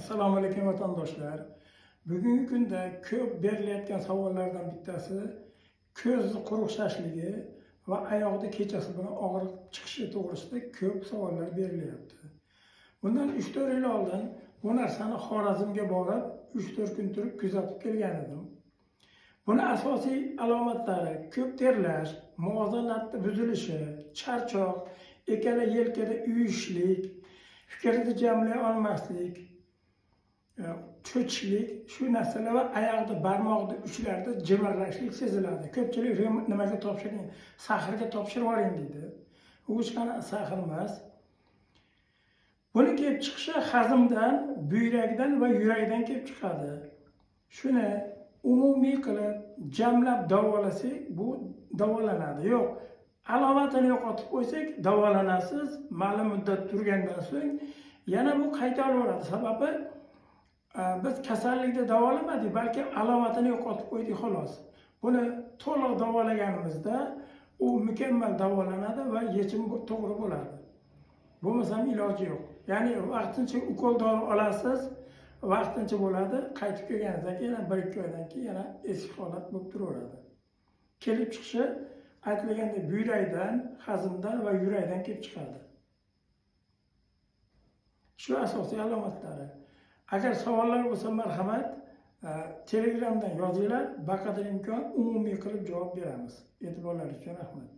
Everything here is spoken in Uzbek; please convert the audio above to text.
Assalomu alaykum vatandoshlar. Bugungi kunda ko'p berilayotgan savollardan bittasi ko'z quruqshashligi va oyoqda kechasi bilan og'riq chiqishi to'g'risida ko'p savollar berilyapti. Bundan 3-4 yil oldin bu narsani Xorazmga borib 3-4 kun turib kuzatib kelgan edim. Buni asosiy alomatlari ko'p terlash, muvozanatni buzilishi, charchoq, ikkala yelkada uyushlik, fikrni jamlay olmaslik, cho'chishlik, shu narsalar va oyoqda barmoqda uchlarda jimirlashlik seziladi. Ko'pchilik nimaga topshiring, sahrga topshirib yuboring deydi. U hech qanaqa sahr emas. Buni kelib chiqishi hazmdan, buyrakdan va yurakdan kelib chiqadi. Shuni umumiy qilib jamlab davolasak, bu davolanadi. Yo'q, alomatini yo'qotib qo'ysak, davolanasiz. Ma'lum muddat turgandan so'ng yana bu qayta olaveradi. Sababi biz kasallikni davolamadik, balki alomatini yo'qotib qo'ydik xolos. Buni to'liq davolaganimizda u mukammal davolanadi va yechim to'g'ri bo'ladi. Bo'lmasam iloji yo'q. Ya'ni vaqtincha ukol dori olasiz, vaqtincha bo'ladi, qaytib kelganingizdan keyin yana 1-2 oydan keyin yana eski holat bo'lib turaveradi. Kelib chiqishi aytilgandek buyrakdan, hazmdan va yurakdan kelib chiqadi. Shu asosiy alomatlari. Agar savollar bo'lsa, marhamat, Telegramdan yozinglar, baqadar imkon umumiy qilib javob beramiz. E'tiborlaringiz uchun rahmat.